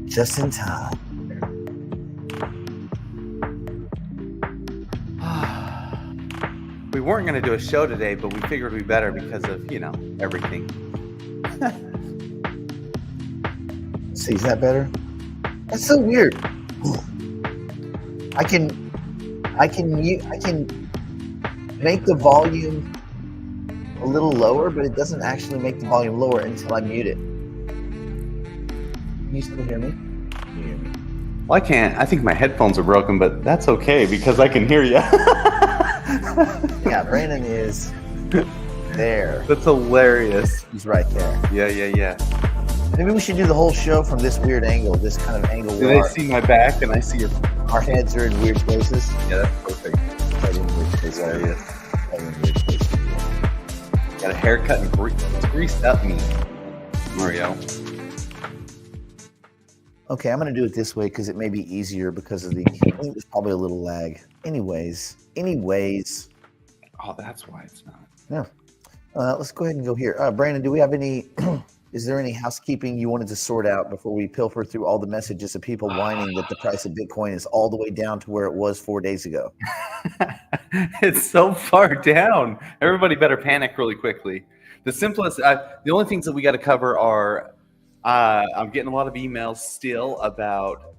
Just in time. We weren't going to do a show today, but we figured we better because of, everything. See, is that better? That's so weird. I can make the volume a little lower, but it doesn't actually make the volume lower until I mute it. Can you still hear me? Can you hear me? Well, I can't. I think my headphones are broken, but that's okay because I can hear you. Yeah, Brandon is there. That's hilarious. He's right there. Yeah. Maybe we should do the whole show from this weird angle, this kind of angle. Do they see my back and I see your... Our heads are in weird places. Yeah, that's perfect. Right in weird places. Right in weird places. Got a haircut and greased up me, Mario. Okay, I'm going to do it this way because it may be easier because of I think there's probably a little lag. Anyways. Oh, that's why it's not. Yeah. Let's go ahead and go here. Brandon, do we have any... Is there any housekeeping you wanted to sort out before we pilfer through all the messages of people whining that the price of Bitcoin is all the way down to where it was 4 days ago? It's so far down. Everybody better panic really quickly. The only things that we got to cover are, I'm getting a lot of emails still about,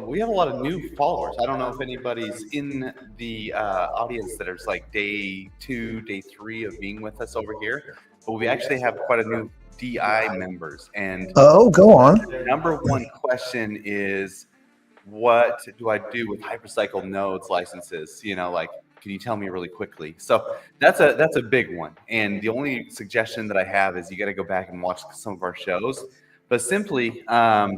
we have a lot of new followers. I don't know if anybody's in the audience that is like day 2, day 3 of being with us over here, but we actually have quite a new DI members. And go on. The number one question is, what do I do with hypercycle nodes licenses? Can you tell me really quickly? So that's a big one. And the only suggestion that I have is you got to go back and watch some of our shows. But simply, gosh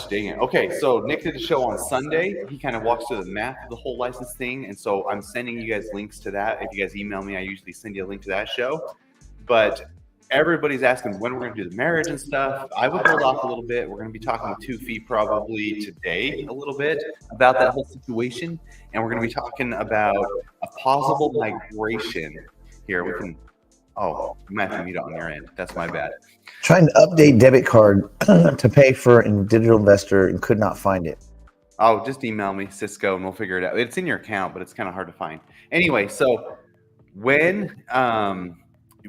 dang it. Okay, so Nick did a show on Sunday. He kind of walks through the math of the whole license thing. And so I'm sending you guys links to that. If you guys email me, I usually send you a link to that show. But everybody's asking when we're going to do the marriage and stuff. I would hold off a little bit. We're going to be talking with 2 feet probably today a little bit about that whole situation. And we're going to be talking about a possible migration here. We might have to mute it on your end. That's my bad. Trying to update debit card to pay for a digital investor and could not find it. Oh, just email me, Cisco, and we'll figure it out. It's in your account, but it's kind of hard to find. Anyway, so when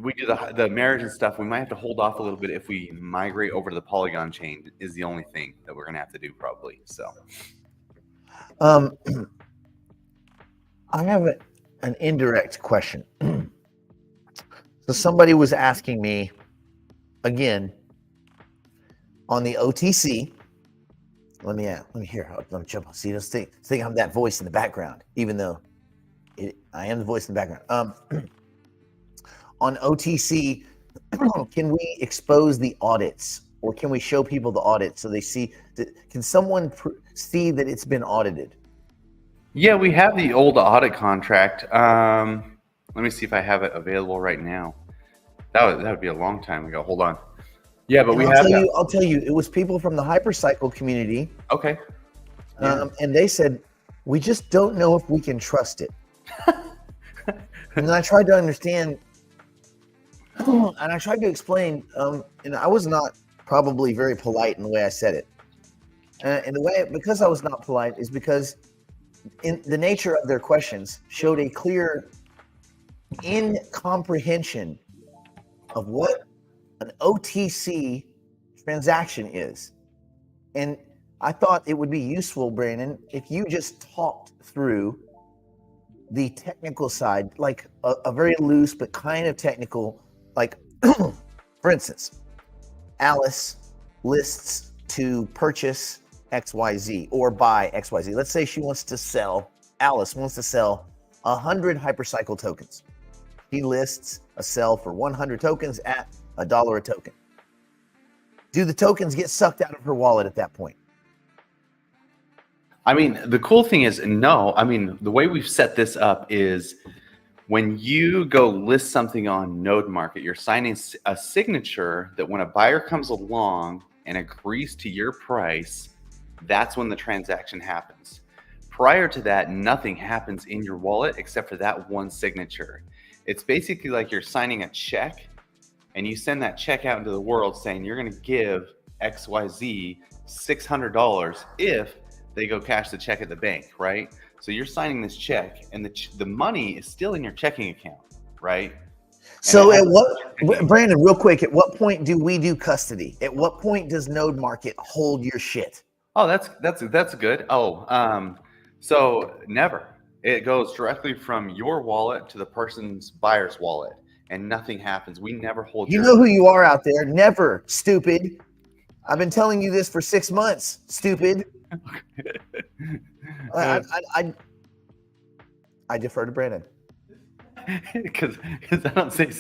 we do the marriage and stuff, we might have to hold off a little bit if we migrate over to the Polygon chain is the only thing that we're going to have to do probably. So I have an indirect question. So somebody was asking me again on the OTC. Let me hear. Let me jump on. See, let's think I'm that voice in the background, even though I am the voice in the background. On OTC, can we expose the audits, or can we show people the audits so they see? Can someone see that it's been audited? Yeah, we have the old audit contract. Let me see if I have it available right now. That would be a long time ago. Hold on. Yeah, but I'll tell you, it was people from the hypercycle community. Okay. And they said, we just don't know if we can trust it. And then I tried to understand. And I tried to explain, and I was not probably very polite in the way I said it. And the way, because I was not polite, is because in the nature of their questions showed a clear incomprehension of what an OTC transaction is. And I thought it would be useful, Brandon, if you just talked through the technical side, like a very loose but kind of technical. Like, for instance, Alice lists to purchase XYZ or buy XYZ. Let's say Alice wants to sell 100 hypercycle tokens. He lists a sell for 100 tokens at $1 a token. Do the tokens get sucked out of her wallet at that point? I mean, the cool thing is, no. I mean, the way we've set this up is when you go list something on Node Market, you're signing a signature that when a buyer comes along and agrees to your price, that's when the transaction happens. Prior to that, nothing happens in your wallet except for that one signature. It's basically like you're signing a check and you send that check out into the world saying you're going to give XYZ $600 if they go cash the check at the bank, right? So you're signing this check, and the money is still in your checking account, right? So at what, Brandon, real quick, at what point do we do custody? At what point does Node Market hold your shit? Oh, that's good. Oh, so never. It goes directly from your wallet to the person's buyer's wallet, and nothing happens. We never hold. You know who you are out there. Never, stupid. I've been telling you this for 6 months, stupid. I defer to Brandon. Because I don't say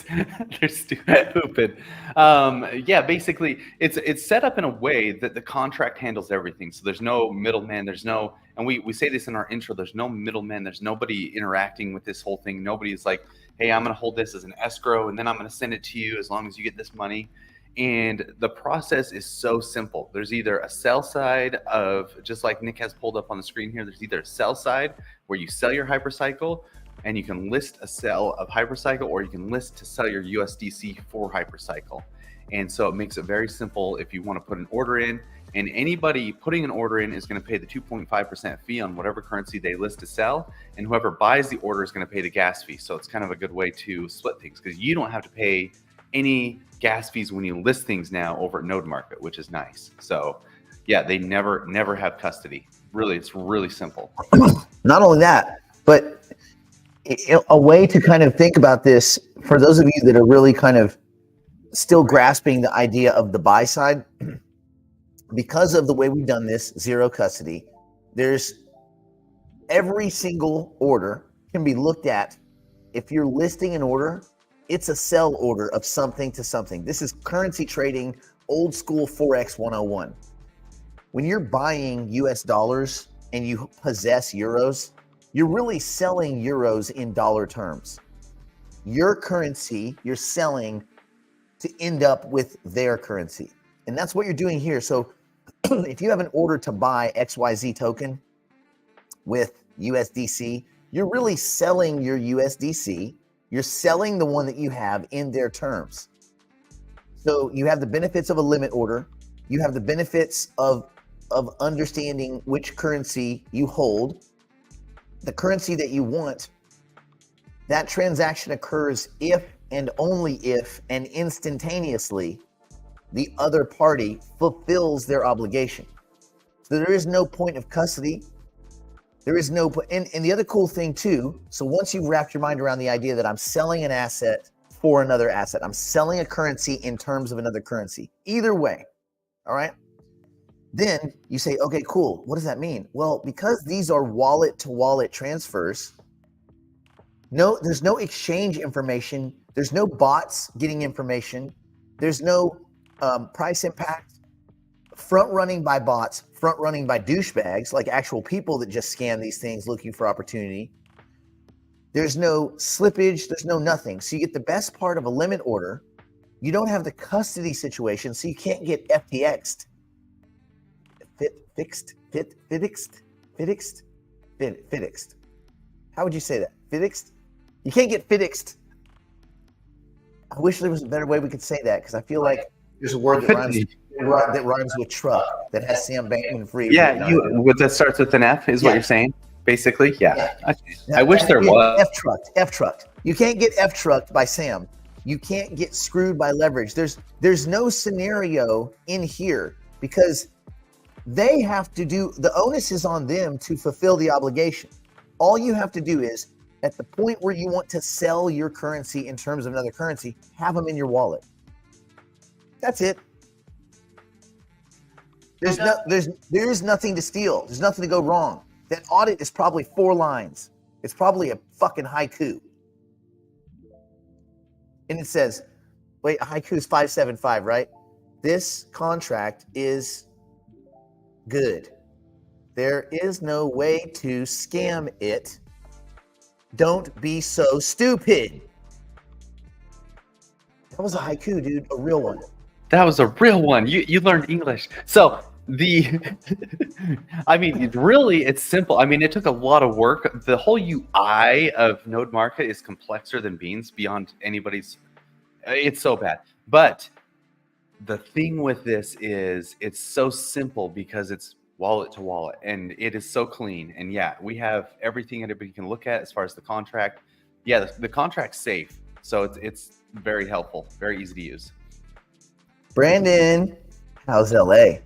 they're stupid. Yeah, basically, it's set up in a way that the contract handles everything. So there's no middleman. There's no, and we say this in our intro. There's no middleman. There's nobody interacting with this whole thing. Nobody's like, hey, I'm going to hold this as an escrow, and then I'm going to send it to you as long as you get this money. And the process is so simple. There's either a sell side of, just like Nick has pulled up on the screen here, there's either a sell side where you sell your hypercycle and you can list a sell of hypercycle, or you can list to sell your USDC for hypercycle. And so it makes it very simple if you want to put an order in, and anybody putting an order in is going to pay the 2.5% fee on whatever currency they list to sell, and whoever buys the order is going to pay the gas fee. So it's kind of a good way to split things, because you don't have to pay any gas fees when you list things now over at Node Market, which is nice. So yeah, they never have custody. Really, it's really simple. Not only that, but a way to kind of think about this for those of you that are really kind of still grasping the idea of the buy side, because of the way we've done this, zero custody, there's every single order can be looked at. If you're listing an order, it's a sell order of something to something. This is currency trading, old school Forex 101. When you're buying US dollars and you possess euros, you're really selling euros in dollar terms. Your currency, you're selling to end up with their currency. And that's what you're doing here. So if you have an order to buy XYZ token with USDC, you're really selling your USDC. You're selling the one that you have in their terms. So you have the benefits of a limit order. You have the benefits of understanding which currency you hold. The currency that you want, that transaction occurs if and only if and instantaneously the other party fulfills their obligation. So there is no point of custody. There is no, and the other cool thing too, so once you've wrapped your mind around the idea that I'm selling an asset for another asset, I'm selling a currency in terms of another currency, either way, all right? Then you say, okay, cool. What does that mean? Well, because these are wallet to wallet transfers, there's no exchange information. There's no bots getting information. There's no price impact, front running by bots, front running by douchebags, like actual people that just scan these things looking for opportunity. There's no slippage. There's no nothing. So you get the best part of a limit order. You don't have the custody situation, so you can't get FTX'd. Fixed. How would you say that? Fixed? You can't get fixed. I wish there was a better way we could say that, because I feel like there's a word that rhymes with truck that has Sam Bankman-Fried. Yeah, that starts with an F is what you're saying, basically. Yeah, I wish there was. F-trucked. You can't get F-trucked by Sam. You can't get screwed by leverage. There's no scenario in here, because they have to do, the onus is on them to fulfill the obligation. All you have to do is, at the point where you want to sell your currency in terms of another currency, have them in your wallet. That's it. There's nothing to steal. There's nothing to go wrong. That audit is probably 4 lines. It's probably a fucking haiku. And it says, wait, a haiku is 575, right? This contract is good. There is no way to scam it. Don't be so stupid. That was a haiku, dude, a real one. That was a real one. You learned English. So I mean, really, it's simple. I mean, it took a lot of work. The whole UI of Node Market is complexer than beans, beyond anybody's. It's so bad. But the thing with this is it's so simple because it's wallet to wallet and it is so clean. And yeah, we have everything everybody can look at as far as the contract. Yeah, the contract's safe. So it's very helpful, very easy to use. Brandon, how's LA?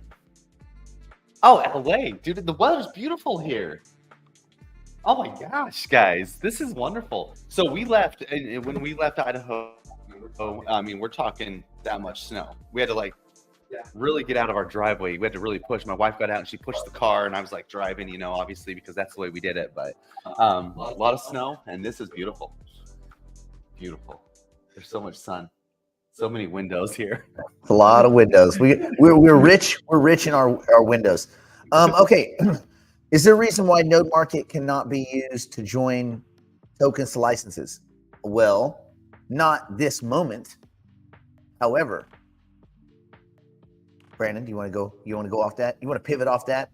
Oh, LA, dude, the weather's beautiful here. Oh my gosh, guys, this is wonderful. So we left, and when we left Idaho, I mean, we're talking that much snow. We had to like really get out of our driveway. We had to really push. My wife got out and she pushed the car, and I was like driving, you know, obviously because that's the way we did it. But a lot of snow, and this is beautiful. Beautiful. There's so much sun, so many windows here. A lot of windows. We're rich. We're rich in our windows. Okay. Is there a reason why Node Market cannot be used to join tokens to licenses? Well, not this moment. However, Brandon, do you want to go? You want to go off that? You want to pivot off that?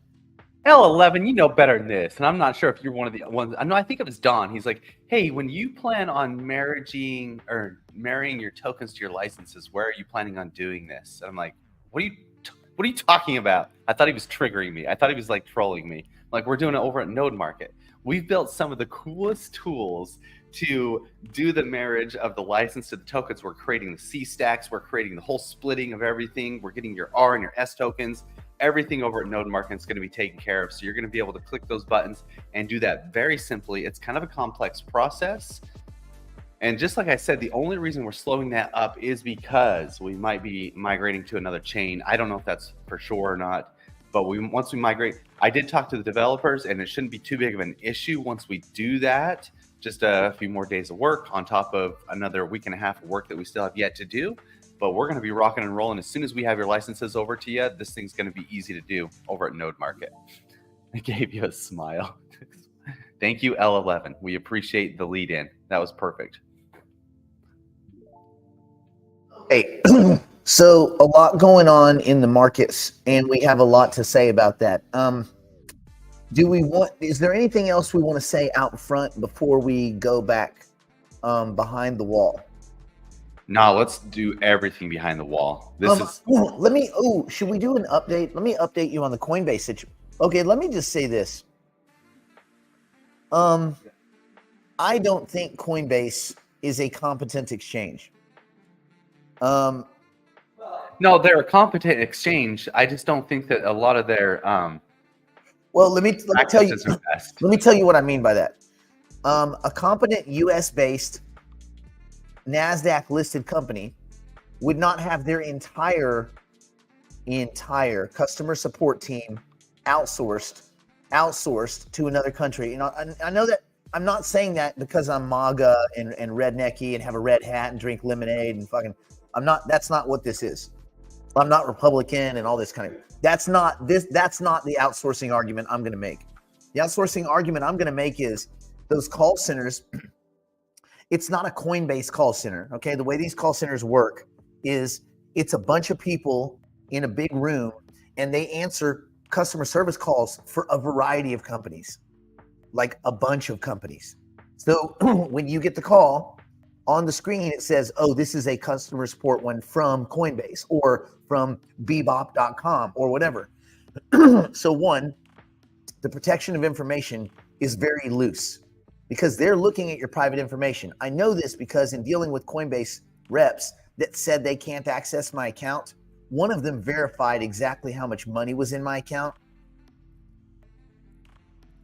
L11, you know better than this, and I'm not sure if you're one of the ones. I know. I think it was Don. He's like, "Hey, when you plan on marrying your tokens to your licenses, where are you planning on doing this?" And I'm like, "What are you talking about?" I thought he was triggering me. I thought he was like trolling me. Like, we're doing it over at Node Market. We've built some of the coolest tools to do the marriage of the license to the tokens. We're creating the C stacks. We're creating the whole splitting of everything. We're getting your R and your S tokens. Everything over at Node Market is going to be taken care of. So you're going to be able to click those buttons and do that very simply. It's kind of a complex process. And just like I said, the only reason we're slowing that up is because we might be migrating to another chain. I don't know if that's for sure or not. But once we migrate, I did talk to the developers, and it shouldn't be too big of an issue once we do that. Just a few more days of work on top of another week and a half of work that we still have yet to do. But we're going to be rocking and rolling. As soon as we have your licenses over to you, this thing's going to be easy to do over at Node Market. I gave you a smile. Thank you, L11. We appreciate the lead in. That was perfect. Hey. So a lot going on in the markets, and we have a lot to say about that. Is there anything else we want to say out front before we go back behind the wall? No, let's do everything behind the wall. Should we do an update? Let me update you on the Coinbase situation. Okay, let me just say this. I don't think Coinbase is a competent exchange. No, they're a competent exchange. I just don't think that a lot of their well, let me tell you. Let me tell you what I mean by that. A competent U.S.-based NASDAQ listed company would not have their entire customer support team outsourced to another country. You know, I know that I'm not saying that because I'm MAGA and rednecky and have a red hat and drink lemonade and fucking. That's not what this is. I'm not Republican and all this kind of. That's not the outsourcing argument I'm going to make. The outsourcing argument I'm going to make is those call centers. It's not a Coinbase call center. Okay. The way these call centers work is it's a bunch of people in a big room and they answer customer service calls for a variety of companies, like a bunch of companies. So when you get the call, on the screen, it says, oh, this is a customer support one from Coinbase or from bebop.com or whatever. So one, the protection of information is very loose because they're looking at your private information. I know this because in dealing with Coinbase reps that said they can't access my account, one of them verified exactly how much money was in my account,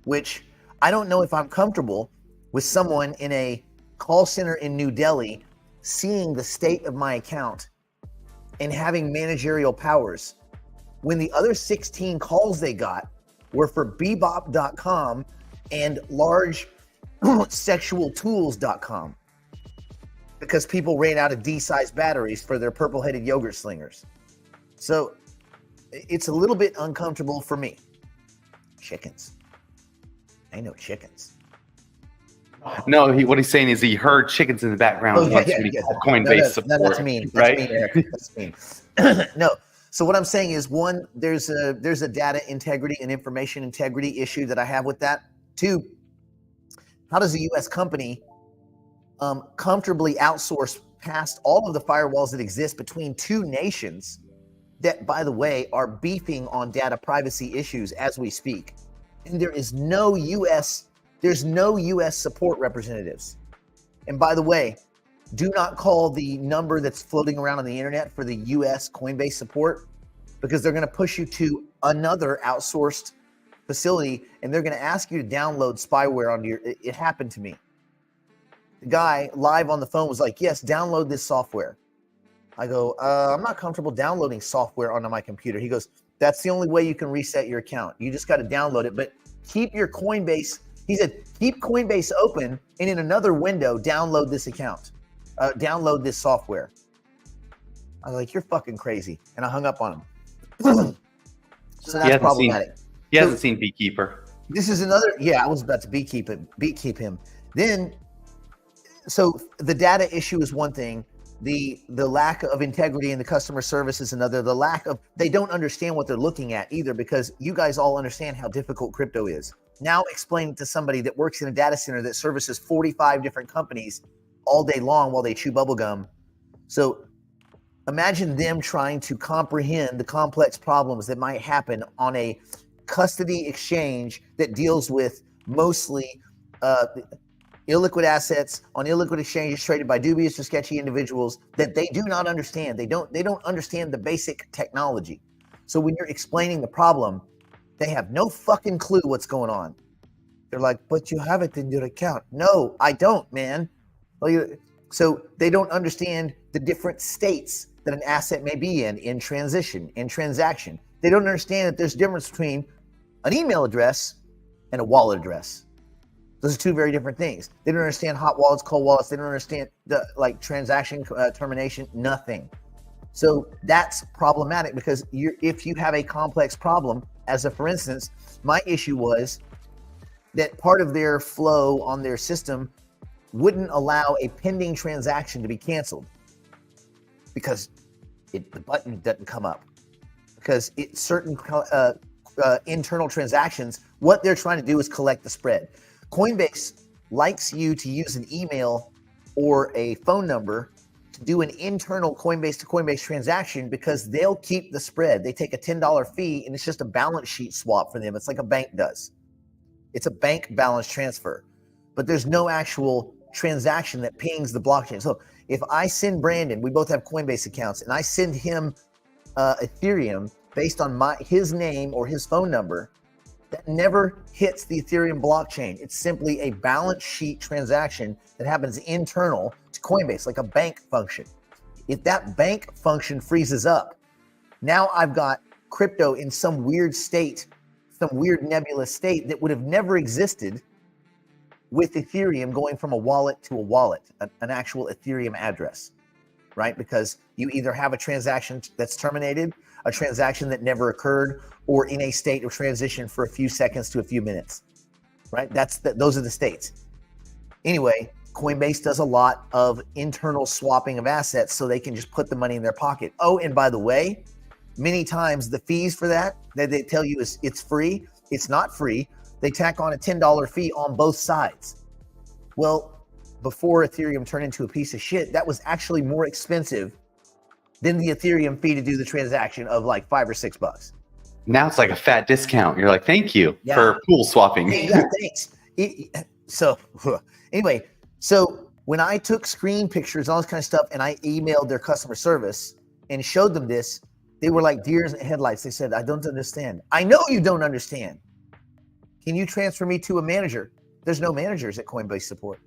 which I don't know if I'm comfortable with someone in a call center in New Delhi seeing the state of my account and having managerial powers when the other 16 calls they got were for bebop.com and large sexualtools.com because people ran out of D-sized batteries for their purple-headed yogurt slingers. So it's a little bit uncomfortable for me. Chickens. I know chickens. No, what he's saying is he heard chickens in the background. Coinbase support. No, that's mean. That's right? mean, Eric. That's mean. No. So what I'm saying is, one, there's a data integrity and information integrity issue that I have with that. Two, how does a U.S. company comfortably outsource past all of the firewalls that exist between two nations that, by the way, are beefing on data privacy issues as we speak. And there's no US support representatives. And by the way, do not call the number that's floating around on the internet for the US Coinbase support, because they're going to push you to another outsourced facility and they're going to ask you to download spyware onto it happened to me. The guy live on the phone was like, yes, download this software. I go, I'm not comfortable downloading software onto my computer. He goes, that's the only way you can reset your account. You just got to download it, but keep your Coinbase. He said, keep Coinbase open and in another window, download this account, download this software. I was like, you're fucking crazy. And I hung up on him. So that's problematic. He hasn't seen Beekeeper. This is another, I was about to beekeep him. Then, so the data issue is one thing. The lack of integrity in the customer service is another. The lack of, they don't understand what they're looking at either, because you guys all understand how difficult crypto is. Now explain it to somebody that works in a data center that services 45 different companies all day long while they chew bubblegum. So imagine them trying to comprehend the complex problems that might happen on a custody exchange that deals with mostly illiquid assets on illiquid exchanges traded by dubious or sketchy individuals that they do not understand. They don't understand the basic technology. So when you're explaining the problem, they have no fucking clue what's going on. They're like, but you have it in your account. No, I don't, man. So they don't understand the different states that an asset may be in transition, in transaction. They don't understand that there's a difference between an email address and a wallet address. Those are two very different things. They don't understand hot wallets, cold wallets. They don't understand the transaction termination, nothing. So that's problematic, because if you have a complex problem, as for instance, my issue was that part of their flow on their system wouldn't allow a pending transaction to be canceled because the button doesn't come up, because certain internal transactions, what they're trying to do is collect the spread. Coinbase likes you to use an email or a phone number to do an internal Coinbase to Coinbase transaction, because they'll keep the spread. They take a $10 fee and it's just a balance sheet swap for them. It's like a bank does. It's a bank balance transfer, but there's no actual transaction that pings the blockchain. So if I send Brandon, we both have Coinbase accounts, and I send him Ethereum based on his name or his phone number, that never hits the Ethereum blockchain. It's simply a balance sheet transaction that happens internal to Coinbase, like a bank function. If that bank function freezes up, now I've got crypto in some weird state, some weird nebulous state that would have never existed with Ethereum going from a wallet to a wallet, an actual Ethereum address, right? Because you either have a transaction that's terminated, a transaction that never occurred, or in a state of transition for a few seconds to a few minutes, right? Those are the states. Anyway, Coinbase does a lot of internal swapping of assets so they can just put the money in their pocket. Oh, and by the way, many times the fees for that they tell you it's free. It's not free. They tack on a $10 fee on both sides. Well, before Ethereum turned into a piece of shit, that was actually more expensive than the Ethereum fee to do the transaction of like $5 or $6. Now it's like a fat discount. You're like, thank you for pool swapping. Yeah, thanks. So anyway, so when I took screen pictures, all this kind of stuff, and I emailed their customer service and showed them this, they were like deers in the headlights. They said, I don't understand. I know you don't understand. Can you transfer me to a manager? There's no managers at Coinbase support.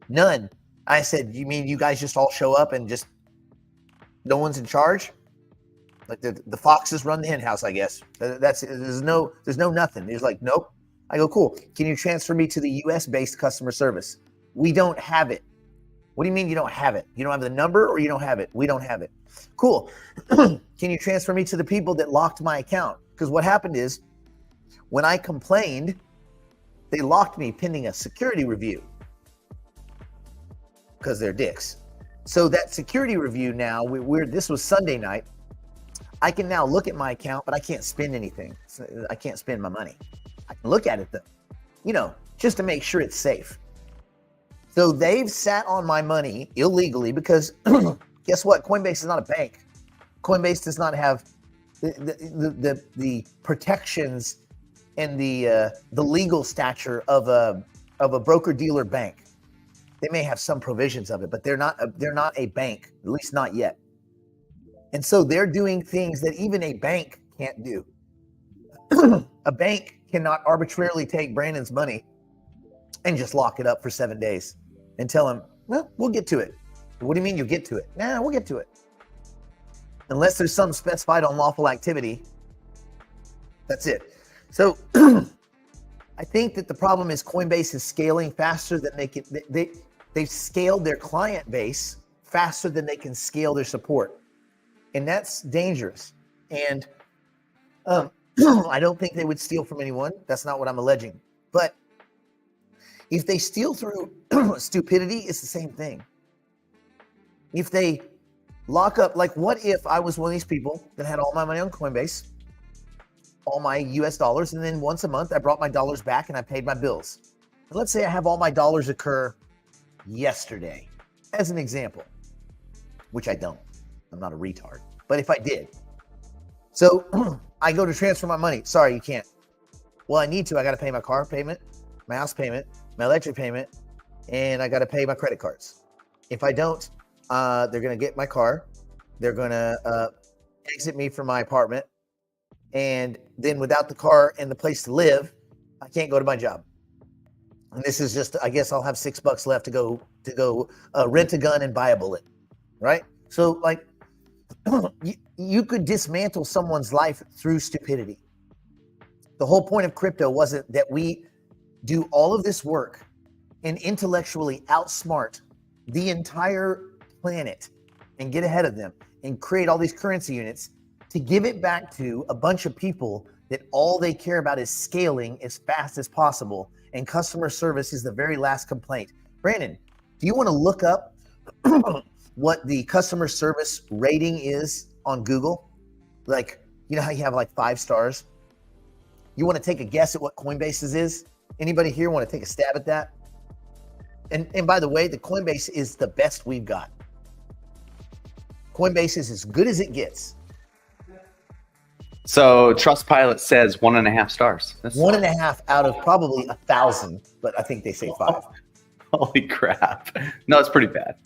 None. I said, you mean you guys just all show up and just no one's in charge? Like the foxes run the hen house, I guess. There's no nothing. He's like, nope. I go, cool. Can you transfer me to the US based customer service? We don't have it. What do you mean you don't have it? You don't have the number, or you don't have it? We don't have it. Cool. Can you transfer me to the people that locked my account? Because what happened is, when I complained, they locked me pending a security review because they're dicks. So that security review now, this was Sunday night. I can now look at my account, but I can't spend anything. I can't spend my money. I can look at it though, just to make sure it's safe. So they've sat on my money illegally because guess what? Coinbase is not a bank. Coinbase does not have the protections and the legal stature of a broker dealer bank. They may have some provisions of it, but they're not a bank, at least not yet. And so they're doing things that even a bank can't do. A bank cannot arbitrarily take Brandon's money and just lock it up for 7 days and tell him, well, we'll get to it. What do you mean you'll get to it? Nah, we'll get to it. Unless there's some specified unlawful activity, that's it. So I think that the problem is Coinbase is scaling faster than they can. They've scaled their client base faster than they can scale their support. And that's dangerous. And I don't think they would steal from anyone. That's not what I'm alleging. But if they steal through stupidity, it's the same thing. If they lock up, like what if I was one of these people that had all my money on Coinbase, all my US dollars, and then once a month I brought my dollars back and I paid my bills. And let's say I have all my dollars occur yesterday, as an example, which I don't. I'm not a retard. But if I did, so I go to transfer my money. Sorry, you can't. Well, I need to. I got to pay my car payment, my house payment, my electric payment, and I got to pay my credit cards. If I don't, they're going to get my car. They're going to exit me from my apartment. And then without the car and the place to live, I can't go to my job. And this is just, I guess I'll have $6 left to go rent a gun and buy a bullet, right? So like, you could dismantle someone's life through stupidity. The whole point of crypto wasn't that we do all of this work and intellectually outsmart the entire planet and get ahead of them and create all these currency units to give it back to a bunch of people that all they care about is scaling as fast as possible, and customer service is the very last complaint. Brandon, do you want to look up what the customer service rating is on Google? Like, you know how you have like 5 stars? You want to take a guess at what Coinbase's is? Anybody here want to take a stab at that? And by the way, the Coinbase is the best we've got. Coinbase is as good as it gets. So Trustpilot says 1.5 stars. That's 1.5 out of probably 1,000, but I think they say 5. Holy crap. No, it's pretty bad.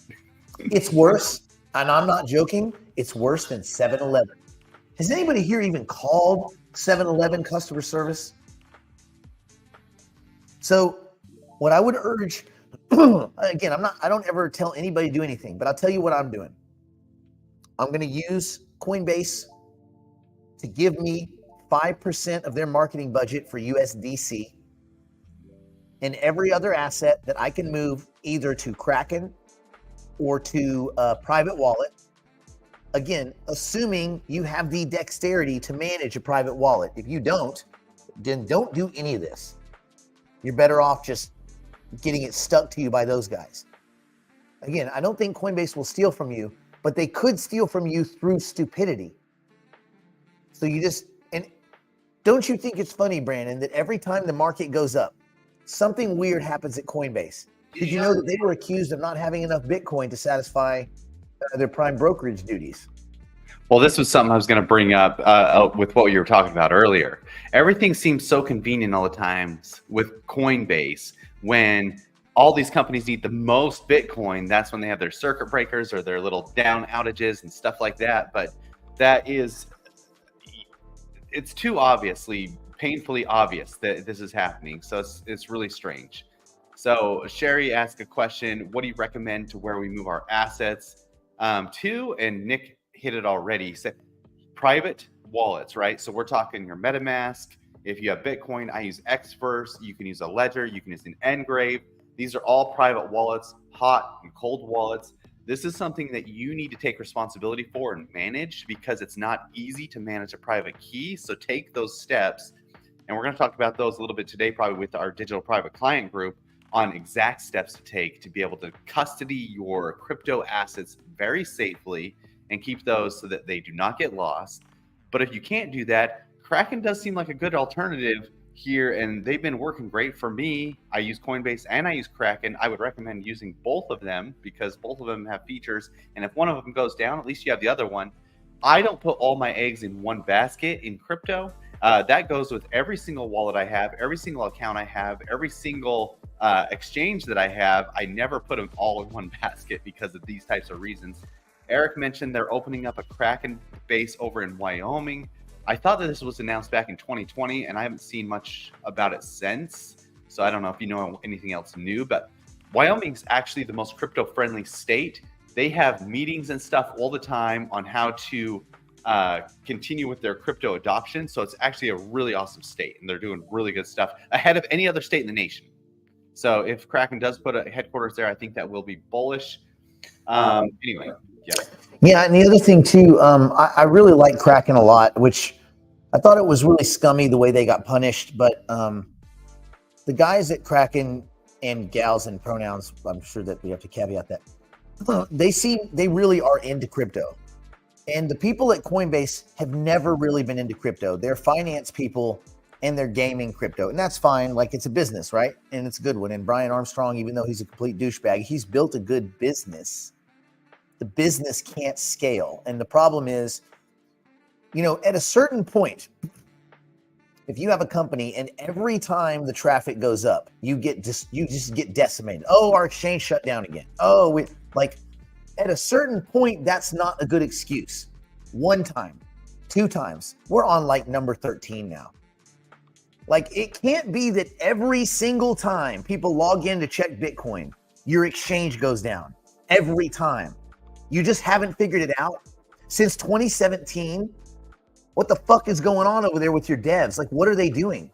It's worse, and I'm not joking, it's worse than 7-Eleven. Has anybody here even called 7-Eleven customer service? So what I would urge, again, I don't ever tell anybody to do anything, but I'll tell you what I'm doing. I'm going to use Coinbase to give me 5% of their marketing budget for USDC and every other asset that I can move either to Kraken or to a private wallet. Again, assuming you have the dexterity to manage a private wallet. If you don't, then don't do any of this. You're better off just getting it stuck to you by those guys. Again, I don't think Coinbase will steal from you, but they could steal from you through stupidity. So you just, and don't you think it's funny, Brandon, that every time the market goes up, something weird happens at Coinbase? Did you know that they were accused of not having enough Bitcoin to satisfy their prime brokerage duties? Well, this was something I was going to bring up with what you were talking about earlier. Everything seems so convenient all the times with Coinbase. When all these companies need the most Bitcoin, that's when they have their circuit breakers or their little down outages and stuff like that. But that is, it's too obviously, painfully obvious that this is happening. So it's really strange. So Sherry asked a question, what do you recommend to where we move our assets to? And Nick hit it already. He said private wallets, right? So we're talking your MetaMask. If you have Bitcoin, I use Xverse. You can use a Ledger. You can use an Engrave. These are all private wallets, hot and cold wallets. This is something that you need to take responsibility for and manage because it's not easy to manage a private key. So take those steps. And we're going to talk about those a little bit today, probably with our digital private client group, on exact steps to take to be able to custody your crypto assets very safely and keep those so that they do not get lost. But if you can't do that, Kraken does seem like a good alternative here, and they've been working great for me. I use Coinbase and I use Kraken. I would recommend using both of them because both of them have features, and if one of them goes down, at least you have the other one. I don't put all my eggs in one basket in crypto. That goes with every single wallet I have, every single account I have, every single exchange that I have. I never put them all in one basket because of these types of reasons. Eric mentioned they're opening up a Kraken base over in Wyoming. I thought that this was announced back in 2020, and I haven't seen much about it since. So I don't know if you know anything else new, but Wyoming's actually the most crypto-friendly state. They have meetings and stuff all the time on how to continue with their crypto adoption. So it's actually a really awesome state, and they're doing really good stuff ahead of any other state in the nation. So if Kraken does put a headquarters there, I think that will be bullish. Anyway, yeah. Yeah, and the other thing too, I really like Kraken a lot, which I thought it was really scummy the way they got punished. But the guys at Kraken and gals and pronouns, I'm sure that we have to caveat that. They really are into crypto. And the people at Coinbase have never really been into crypto. They're finance people and they're gaming crypto. And that's fine. Like, it's a business, right? And it's a good one. And Brian Armstrong, even though he's a complete douchebag, he's built a good business. The business can't scale. And the problem is, at a certain point, if you have a company and every time the traffic goes up, you just get decimated. Oh, our exchange shut down again. Oh, at a certain point, that's not a good excuse. One time, two times. We're on number 13 now. It can't be that every single time people log in to check Bitcoin, your exchange goes down. Every time. You just haven't figured it out? Since 2017, what the fuck is going on over there with your devs? What are they doing?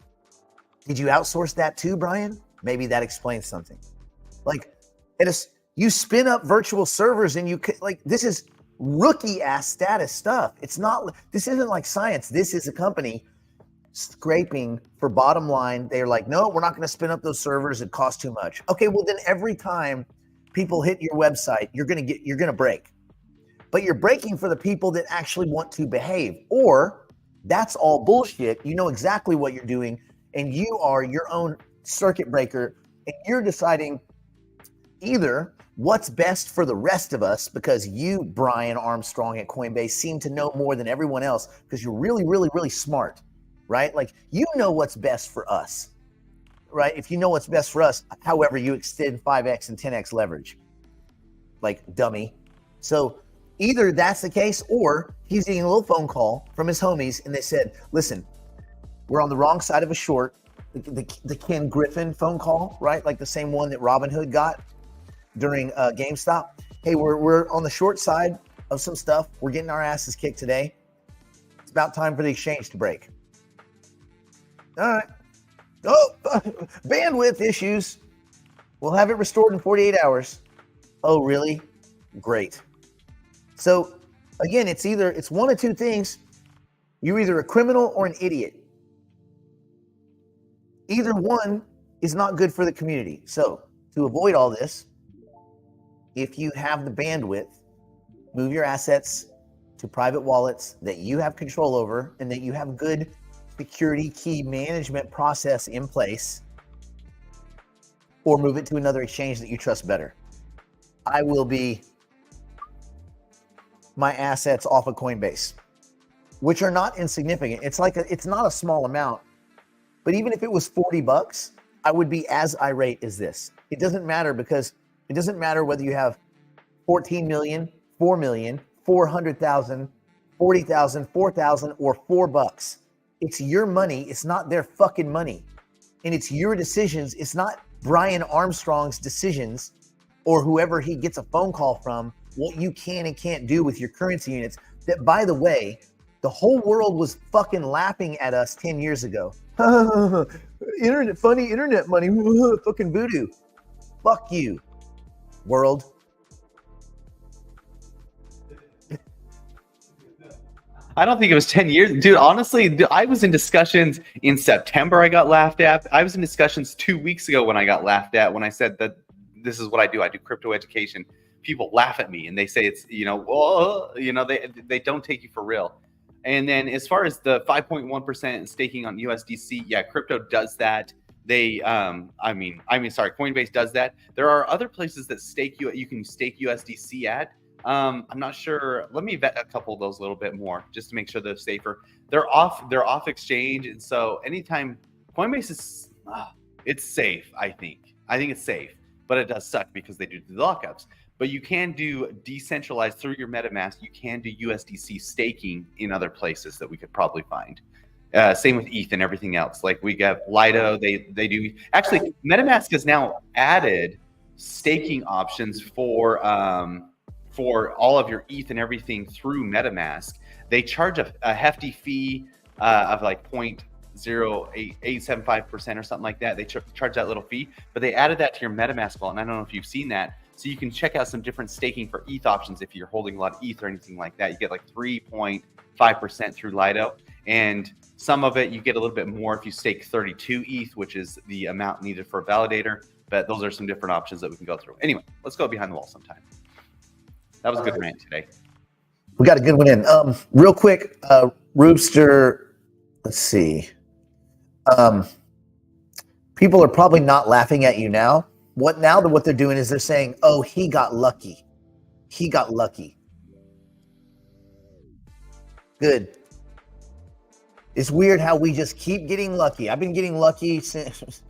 Did you outsource that too, Brian? Maybe that explains something. You spin up virtual servers and this is rookie ass status stuff. This isn't like science. This is a company scraping for bottom line. They're like, no, we're not going to spin up those servers. It costs too much. Okay, well then every time people hit your website, you're going to break. But you're breaking for the people that actually want to behave. Or that's all bullshit. You know exactly what you're doing and you are your own circuit breaker and you're deciding either what's best for the rest of us because you, Brian Armstrong at Coinbase, seem to know more than everyone else because you're really, really, really smart, right? You know what's best for us, right? If you know what's best for us, however, you extend 5x and 10x leverage, dummy. So either that's the case or he's getting a little phone call from his homies and they said, listen, we're on the wrong side of a short. The Ken Griffin phone call, right? The same one that Robinhood got during GameStop. Hey, we're on the short side of some stuff. We're getting our asses kicked today. It's about time for the exchange to break. All right. Oh, bandwidth issues. We'll have it restored in 48 hours. Oh, really? Great. So again, it's one of two things. You're either a criminal or an idiot. Either one is not good for the community. So to avoid all this, if you have the bandwidth, move your assets to private wallets that you have control over and that you have good security key management process in place, or move it to another exchange that you trust better. I will be my assets off of Coinbase, which are not insignificant. It's not a small amount, but even if it was $40, I would be as irate as this. It doesn't matter because it doesn't matter whether you have 14 million, 4 million, 400,000, 40,000, 4,000, or $4. It's your money. It's not their fucking money. And it's your decisions. It's not Brian Armstrong's decisions or whoever he gets a phone call from, what you can and can't do with your currency units. That, by the way, the whole world was fucking laughing at us 10 years ago. Funny internet money, fucking voodoo. Fuck you, world. I don't think it was 10 years. Dude, honestly, I was in discussions in September. I got laughed at. I was in discussions 2 weeks ago when I got laughed at when I said that this is what I do. I do crypto education. People laugh at me and they say it's, they don't take you for real. And then as far as the 5.1% staking on USDC, yeah, crypto does that. Coinbase does that. There are other places that you can stake USDC at. I'm not sure. Let me vet a couple of those a little bit more just to make sure they're safer. They're off exchange, and so anytime Coinbase is it's safe. I think it's safe, but it does suck because they do the lockups. But you can do decentralized through your MetaMask. You can do USDC staking in other places that we could probably find. Same with ETH and everything else. Like we got Lido, they do. Actually, MetaMask has now added staking options for all of your ETH and everything through MetaMask. They charge a hefty fee of like 0.0875% or something like that. They charge that little fee, but they added that to your MetaMask wallet. And I don't know if you've seen that. So you can check out some different staking for ETH options if you're holding a lot of ETH or anything like that. You get like 3.5% through Lido. And some of it you get a little bit more if you stake 32 ETH, which is the amount needed for a validator. But those are some different options that we can go through. Anyway, let's go behind the wall sometime. That was a good rant today. We got a good one in. Real quick, Roobster, let's see. People are probably not laughing at you now. What they're doing is they're saying, oh, he got lucky. He got lucky. Good. It's weird how we just keep getting lucky. I've been getting lucky since,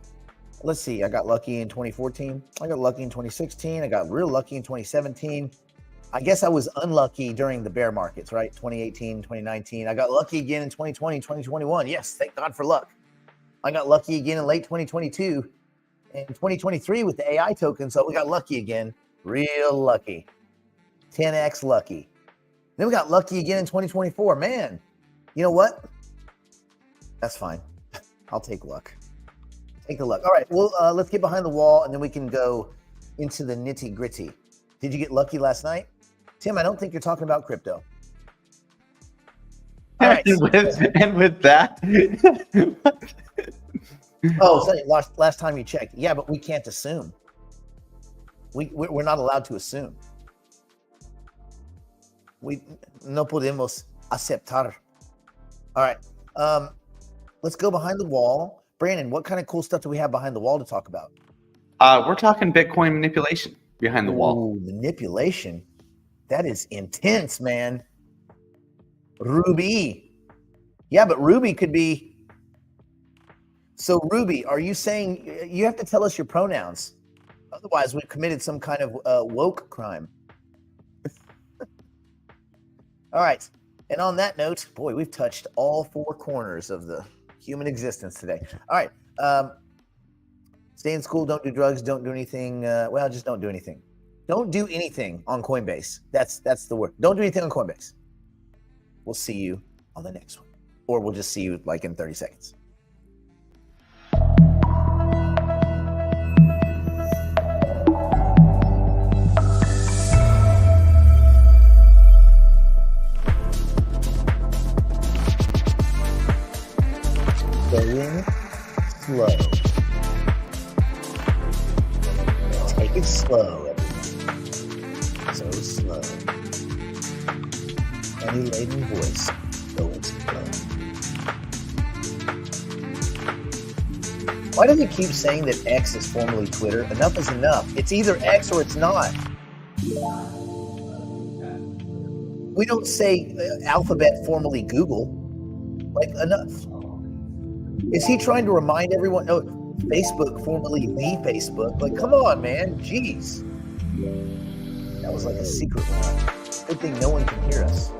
let's see, I got lucky in 2014. I got lucky in 2016. I got real lucky in 2017. I guess I was unlucky during the bear markets, right? 2018, 2019. I got lucky again in 2020, 2021. Yes, thank God for luck. I got lucky again in late 2022 and 2023 with the AI token. So we got lucky again, real lucky, 10x lucky. Then we got lucky again in 2024. Man, you know what? That's fine. I'll take luck. Take the luck. All right, well, let's get behind the wall and then we can go into the nitty gritty. Did you get lucky last night? Tim, I don't think you're talking about crypto. All right. and with that. Oh, sorry, last time you checked. Yeah, but we can't assume. We're not allowed to assume. No podemos aceptar. All right. Let's go behind the wall. Brandon, what kind of cool stuff do we have behind the wall to talk about? We're talking Bitcoin manipulation behind the wall. Ooh, manipulation. That is intense, man. Ruby. Yeah, but Ruby could be. So Ruby, are you saying you have to tell us your pronouns? Otherwise, we've committed some kind of woke crime. All right. And on that note, boy, we've touched all four corners of the human existence today. All right. Stay in school, don't do drugs, don't do anything. Just don't do anything. Don't do anything on Coinbase. That's the word. Don't do anything on Coinbase. We'll see you on the next one. Or we'll just see you like in 30 seconds. Going slow. Take it slow, everyone. So slow. Honey-laden voice. Going slow. Why do they keep saying that X is formerly Twitter? Enough is enough. It's either X or it's not. We don't say Alphabet formerly Google. Like, enough. Is he trying to remind everyone? No, Facebook formerly the Facebook. Like, come on, man. Jeez. That was like a secret one. Good thing no one can hear us.